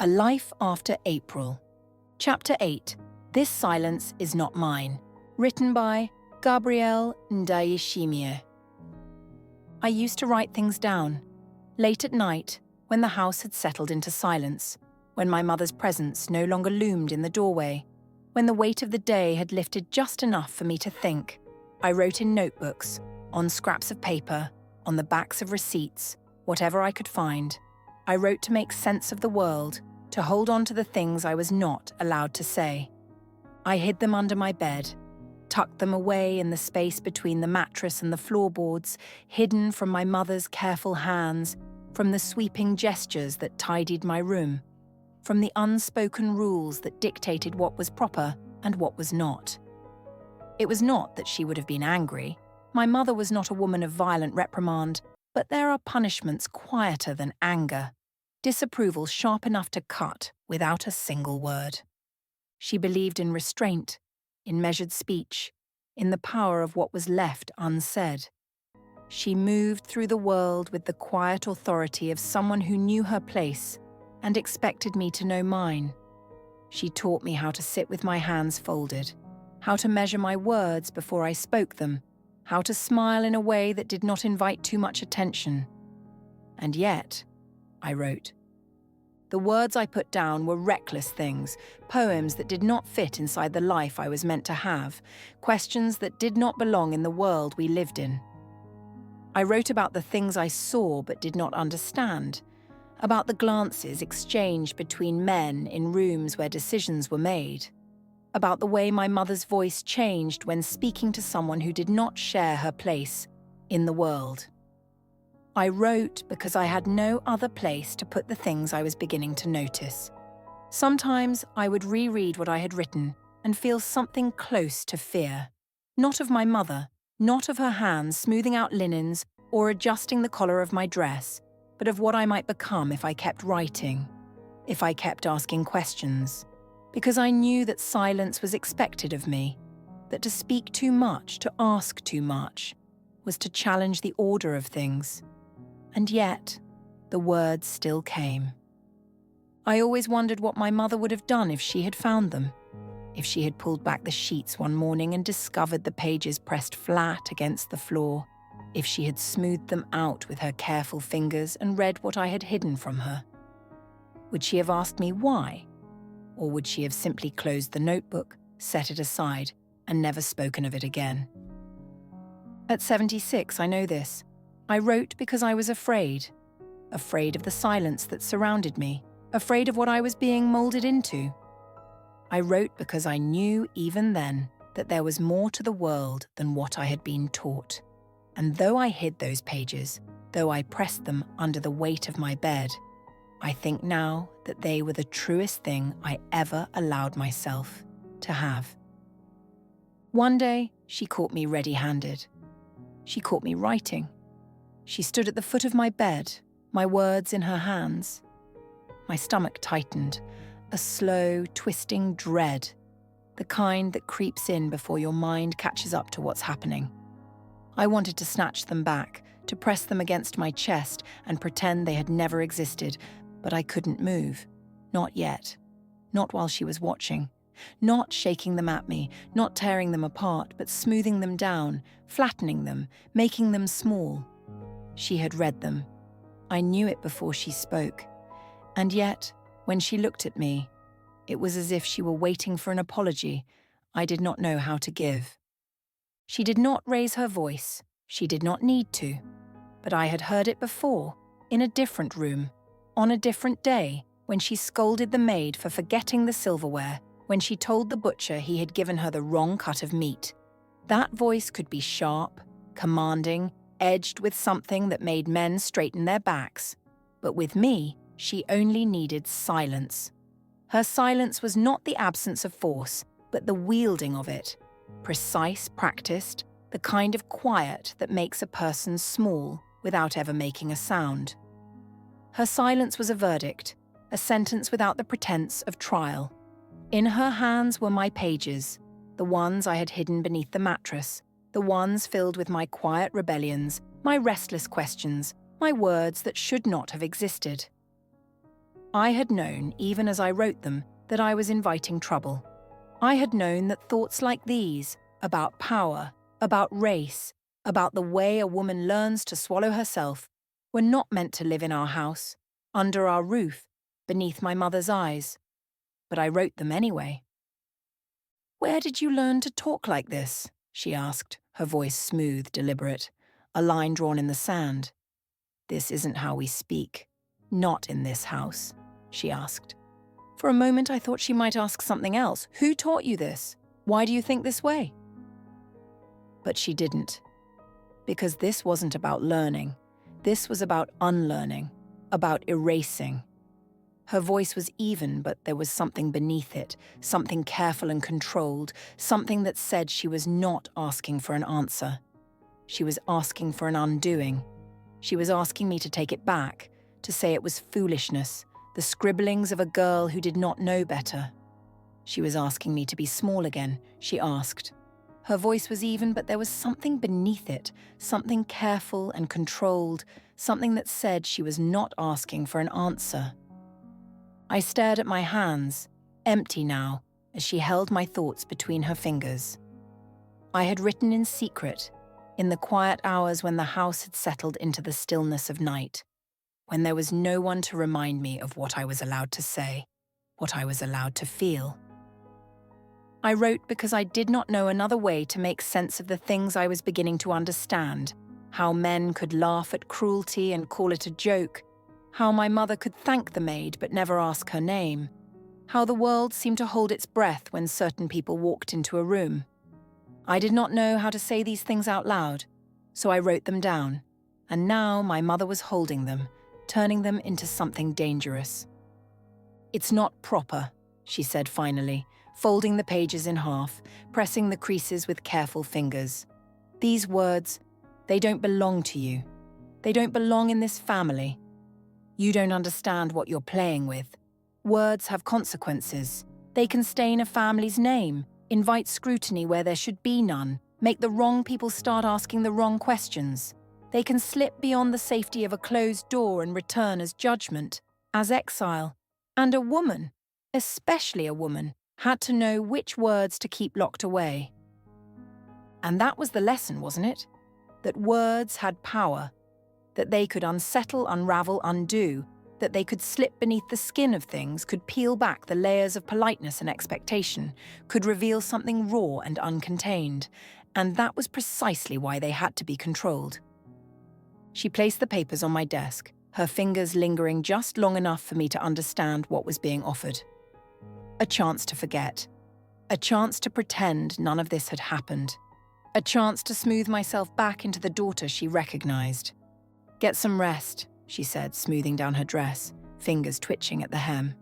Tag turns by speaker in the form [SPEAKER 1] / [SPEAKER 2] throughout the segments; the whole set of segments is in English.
[SPEAKER 1] A Life After April. Chapter 8. This Silence Is Not Mine. Written by Gabriel Ndayishimiye. I used to write things down, late at night, when the house had settled into silence, when my mother's presence no longer loomed in the doorway, when the weight of the day had lifted just enough for me to think. I wrote in notebooks, on scraps of paper, on the backs of receipts, whatever I could find. I wrote to make sense of the world, to hold on to the things I was not allowed to say. I hid them under my bed, tucked them away in the space between the mattress and the floorboards, hidden from my mother's careful hands, from the sweeping gestures that tidied my room, from the unspoken rules that dictated what was proper and what was not. It was not that she would have been angry. My mother was not a woman of violent reprimand, but there are punishments quieter than anger, disapproval sharp enough to cut without a single word. She believed in restraint, in measured speech, in the power of what was left unsaid. She moved through the world with the quiet authority of someone who knew her place and expected me to know mine. She taught me how to sit with my hands folded, how to measure my words before I spoke them, how to smile in a way that did not invite too much attention. And yet, I wrote. The words I put down were reckless things, poems that did not fit inside the life I was meant to have, questions that did not belong in the world we lived in. I wrote about the things I saw but did not understand, about the glances exchanged between men in rooms where decisions were made, about the way my mother's voice changed when speaking to someone who did not share her place in the world. I wrote because I had no other place to put the things I was beginning to notice. Sometimes I would reread what I had written and feel something close to fear. Not of my mother, not of her hands smoothing out linens or adjusting the collar of my dress, but of what I might become if I kept writing, if I kept asking questions. Because I knew that silence was expected of me, that to speak too much, to ask too much, was to challenge the order of things. And yet, the words still came. I always wondered what my mother would have done if she had found them, if she had pulled back the sheets one morning and discovered the pages pressed flat against the floor, if she had smoothed them out with her careful fingers and read what I had hidden from her. Would she have asked me why? Or would she have simply closed the notebook, set it aside, and never spoken of it again? At 76, I know this. I wrote because I was afraid of the silence that surrounded me, afraid of what I was being molded into. I wrote because I knew even then that there was more to the world than what I had been taught. And though I hid those pages, though I pressed them under the weight of my bed, I think now that they were the truest thing I ever allowed myself to have. One day, she caught me ready-handed. She caught me writing. She stood at the foot of my bed, my words in her hands. My stomach tightened, a slow, twisting dread, the kind that creeps in before your mind catches up to what's happening. I wanted to snatch them back, to press them against my chest and pretend they had never existed, but I couldn't move. Not yet. Not while she was watching. Not shaking them at me, not tearing them apart, but smoothing them down, flattening them, making them small. She had read them. I knew it before she spoke. And yet, when she looked at me, it was as if she were waiting for an apology I did not know how to give. She did not raise her voice. She did not need to. But I had heard it before, in a different room, on a different day, when she scolded the maid for forgetting the silverware, when she told the butcher he had given her the wrong cut of meat. That voice could be sharp, commanding, edged with something that made men straighten their backs. But with me, she only needed silence. Her silence was not the absence of force, but the wielding of it. Precise, practiced, the kind of quiet that makes a person small without ever making a sound. Her silence was a verdict, a sentence without the pretense of trial. In her hands were my pages, the ones I had hidden beneath the mattress, the ones filled with my quiet rebellions, my restless questions, my words that should not have existed. I had known, even as I wrote them, that I was inviting trouble. I had known that thoughts like these, about power, about race, about the way a woman learns to swallow herself, were not meant to live in our house, under our roof, beneath my mother's eyes. But I wrote them anyway. "Where did you learn to talk like this?" she asked, her voice smooth, deliberate, a line drawn in the sand. "This isn't how we speak. Not in this house," she asked. For a moment I thought she might ask something else. "Who taught you this? Why do you think this way?" But she didn't. Because this wasn't about learning. This was about unlearning, about erasing. Her voice was even, but there was something beneath it, something careful and controlled, something that said she was not asking for an answer. She was asking for an undoing. She was asking me to take it back, to say it was foolishness, the scribblings of a girl who did not know better. She was asking me to be small again, she asked. Her voice was even, but there was something beneath it, something careful and controlled, something that said she was not asking for an answer. I stared at my hands, empty now, as she held my thoughts between her fingers. I had written in secret, in the quiet hours when the house had settled into the stillness of night, when there was no one to remind me of what I was allowed to say, what I was allowed to feel. I wrote because I did not know another way to make sense of the things I was beginning to understand, how men could laugh at cruelty and call it a joke, how my mother could thank the maid but never ask her name, how the world seemed to hold its breath when certain people walked into a room. I did not know how to say these things out loud, so I wrote them down, and now my mother was holding them, turning them into something dangerous. "It's not proper," she said finally, folding the pages in half, pressing the creases with careful fingers. "These words, they don't belong to you. They don't belong in this family. You don't understand what you're playing with. Words have consequences. They can stain a family's name, invite scrutiny where there should be none, make the wrong people start asking the wrong questions. They can slip beyond the safety of a closed door and return as judgment, as exile. And a woman, especially a woman, had to know which words to keep locked away." And that was the lesson, wasn't it? That words had power, that they could unsettle, unravel, undo, that they could slip beneath the skin of things, could peel back the layers of politeness and expectation, could reveal something raw and uncontained, and that was precisely why they had to be controlled. She placed the papers on my desk, her fingers lingering just long enough for me to understand what was being offered. A chance to forget. A chance to pretend none of this had happened. A chance to smooth myself back into the daughter she recognized. "Get some rest," she said, smoothing down her dress, fingers twitching at the hem.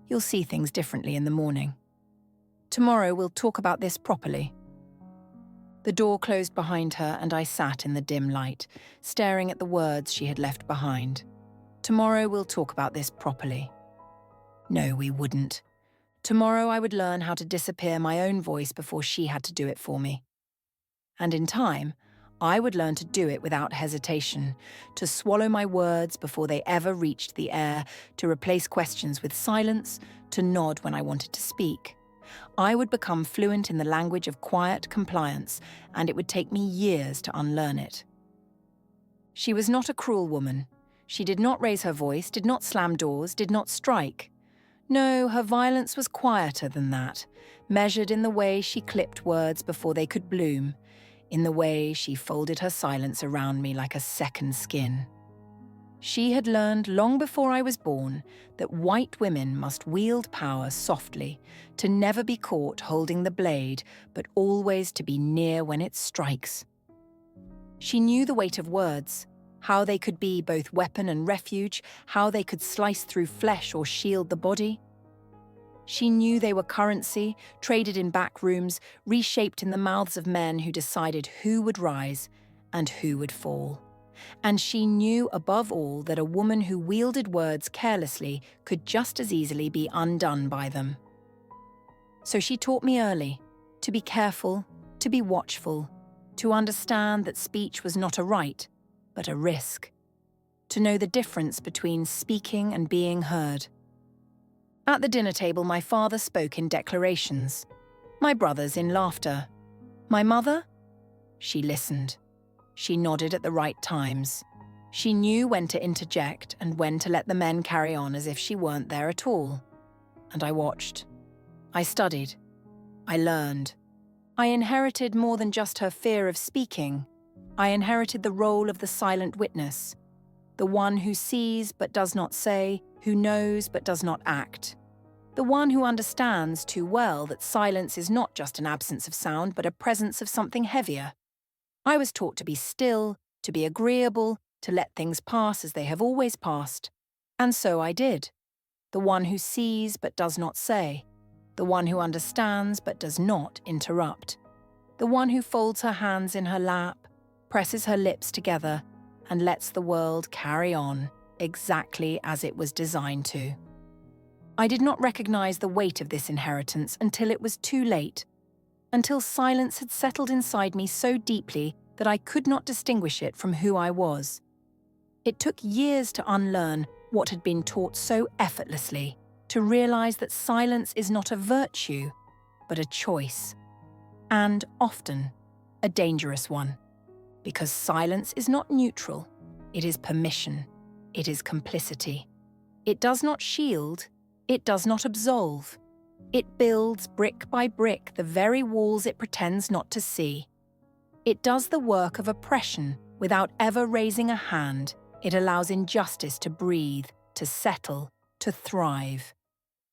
[SPEAKER 1] "You'll see things differently in the morning. Tomorrow we'll talk about this properly." The door closed behind her and I sat in the dim light, staring at the words she had left behind. Tomorrow we'll talk about this properly. No, we wouldn't. Tomorrow I would learn how to disappear my own voice before she had to do it for me. And in time, I would learn to do it without hesitation, to swallow my words before they ever reached the air, to replace questions with silence, to nod when I wanted to speak. I would become fluent in the language of quiet compliance, and it would take me years to unlearn it. She was not a cruel woman. She did not raise her voice, did not slam doors, did not strike. No, her violence was quieter than that, measured in the way she clipped words before they could bloom, in the way she folded her silence around me like a second skin. She had learned long before I was born that white women must wield power softly, to never be caught holding the blade, but always to be near when it strikes. She knew the weight of words, how they could be both weapon and refuge, how they could slice through flesh or shield the body. She knew they were currency, traded in back rooms, reshaped in the mouths of men who decided who would rise and who would fall. And she knew above all that a woman who wielded words carelessly could just as easily be undone by them. So she taught me early to be careful, to be watchful, to understand that speech was not a right, but a risk. to know the difference between speaking and being heard. At the dinner table, my father spoke in declarations, my brothers in laughter. My mother? She listened. She nodded at the right times. She knew when to interject and when to let the men carry on as if she weren't there at all. And I watched. I studied. I learned. I inherited more than just her fear of speaking. I inherited the role of the silent witness, the one who sees but does not say, who knows but does not act. The one who understands too well that silence is not just an absence of sound but a presence of something heavier. I was taught to be still, to be agreeable, to let things pass as they have always passed. And so I did. The one who sees but does not say. The one who understands but does not interrupt. The one who folds her hands in her lap, presses her lips together, and lets the world carry on exactly as it was designed to. I did not recognize the weight of this inheritance until it was too late, until silence had settled inside me so deeply that I could not distinguish it from who I was. It took years to unlearn what had been taught so effortlessly, to realize that silence is not a virtue, but a choice, and often a dangerous one, because silence is not neutral, it is permission, it is complicity. It does not shield, it does not absolve. It builds brick by brick the very walls it pretends not to see. It does the work of oppression without ever raising a hand. It allows injustice to breathe, to settle, to thrive.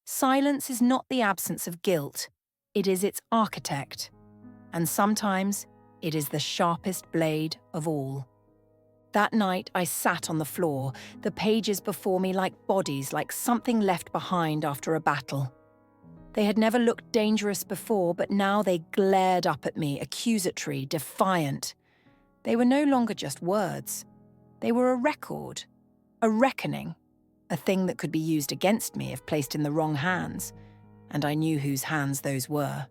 [SPEAKER 1] Silence is not the absence of guilt, it is its architect. And sometimes it is the sharpest blade of all. That night I sat on the floor, the pages before me like bodies, like something left behind after a battle. They had never looked dangerous before, but now they glared up at me, accusatory, defiant. They were no longer just words. They were a record, a reckoning, a thing that could be used against me if placed in the wrong hands, and I knew whose hands those were.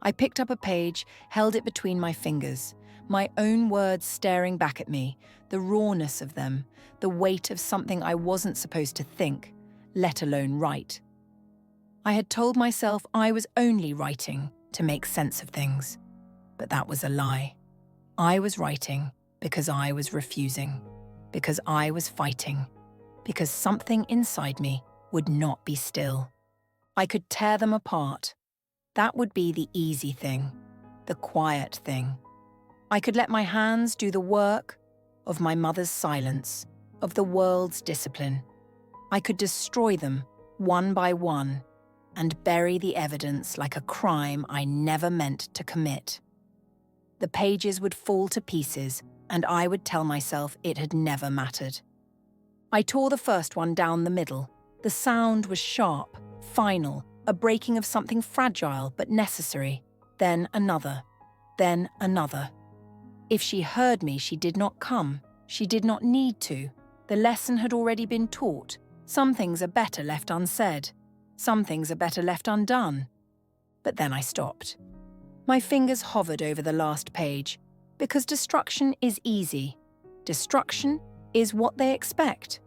[SPEAKER 1] I picked up a page, held it between my fingers, my own words staring back at me, the rawness of them, the weight of something I wasn't supposed to think, let alone write. I had told myself I was only writing to make sense of things, but that was a lie. I was writing because I was refusing, because I was fighting, because something inside me would not be still. I could tear them apart. That would be the easy thing, the quiet thing. I could let my hands do the work of my mother's silence, of the world's discipline. I could destroy them one by one and bury the evidence like a crime I never meant to commit. The pages would fall to pieces, and I would tell myself it had never mattered. I tore the first one down the middle. The sound was sharp, final, a breaking of something fragile but necessary. Then another. Then another. If she heard me, she did not come. She did not need to. The lesson had already been taught. Some things are better left unsaid. Some things are better left undone. But then I stopped. My fingers hovered over the last page, because destruction is easy. Destruction is what they expect.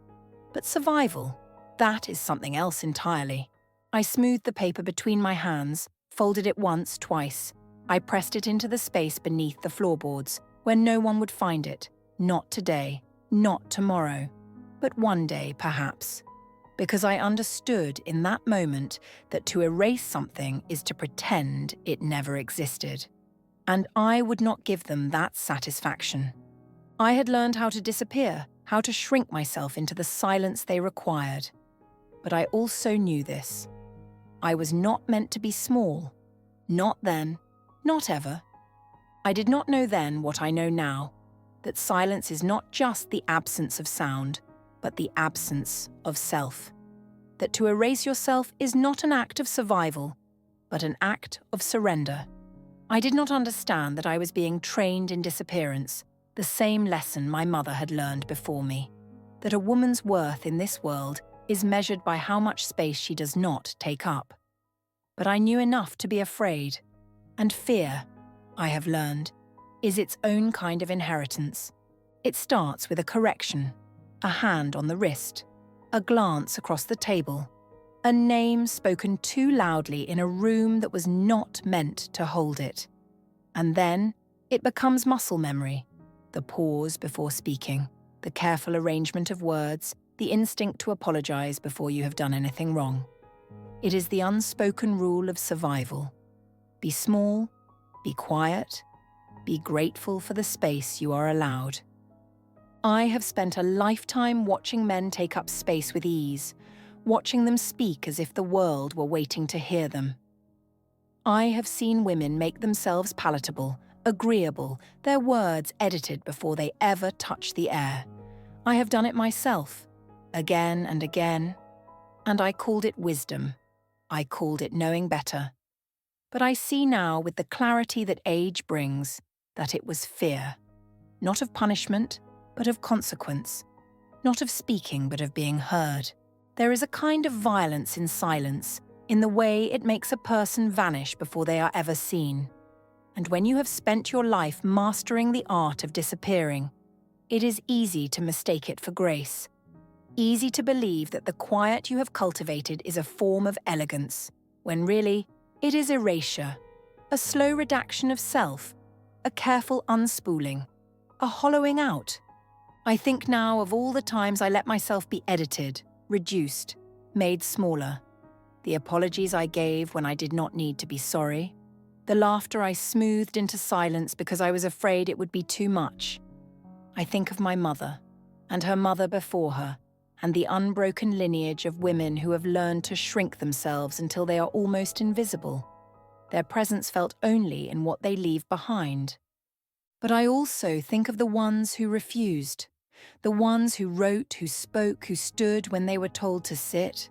[SPEAKER 1] But survival, that is something else entirely. I smoothed the paper between my hands, folded it once, twice. I pressed it into the space beneath the floorboards, where no one would find it. Not today, not tomorrow, but one day, perhaps. Because I understood in that moment that to erase something is to pretend it never existed. And I would not give them that satisfaction. I had learned how to disappear, how to shrink myself into the silence they required. But I also knew this. I was not meant to be small. Not then, not ever. I did not know then what I know now, that silence is not just the absence of sound, but the absence of self. That to erase yourself is not an act of survival, but an act of surrender. I did not understand that I was being trained in disappearance, the same lesson my mother had learned before me, that a woman's worth in this world is measured by how much space she does not take up. But I knew enough to be afraid, and fear, I have learned, is its own kind of inheritance. It starts with a correction, a hand on the wrist, a glance across the table, a name spoken too loudly in a room that was not meant to hold it. And then it becomes muscle memory, the pause before speaking, the careful arrangement of words, the instinct to apologize before you have done anything wrong. It is the unspoken rule of survival. Be small, be quiet, be grateful for the space you are allowed. I have spent a lifetime watching men take up space with ease, watching them speak as if the world were waiting to hear them. I have seen women make themselves palatable, agreeable, their words edited before they ever touch the air. I have done it myself, again and again, and I called it wisdom. I called it knowing better. But I see now with the clarity that age brings that it was fear, not of punishment, but of consequence, not of speaking, but of being heard. There is a kind of violence in silence, in the way it makes a person vanish before they are ever seen. And when you have spent your life mastering the art of disappearing, it is easy to mistake it for grace, easy to believe that the quiet you have cultivated is a form of elegance, when really, it is erasure, a slow redaction of self, a careful unspooling, a hollowing out. I think now of all the times I let myself be edited, reduced, made smaller, the apologies I gave when I did not need to be sorry, the laughter I smoothed into silence because I was afraid it would be too much. I think of my mother, and her mother before her, and the unbroken lineage of women who have learned to shrink themselves until they are almost invisible, their presence felt only in what they leave behind. But I also think of the ones who refused, the ones who wrote, who spoke, who stood when they were told to sit,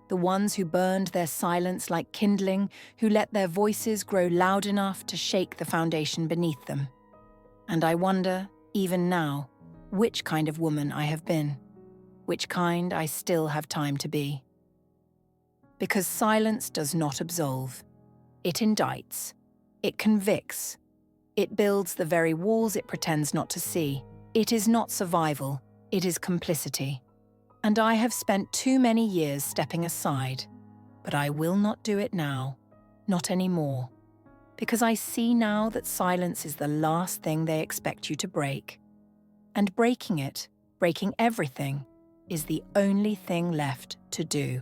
[SPEAKER 1] the ones who burned their silence like kindling, who let their voices grow loud enough to shake the foundation beneath them. And I wonder, even now, which kind of woman I have been, which kind I still have time to be. Because silence does not absolve. It indicts. It convicts. It builds the very walls it pretends not to see. It is not survival. It is complicity. And I have spent too many years stepping aside, but I will not do it now, not anymore, because I see now that silence is the last thing they expect you to break. And breaking it, breaking everything, is the only thing left to do.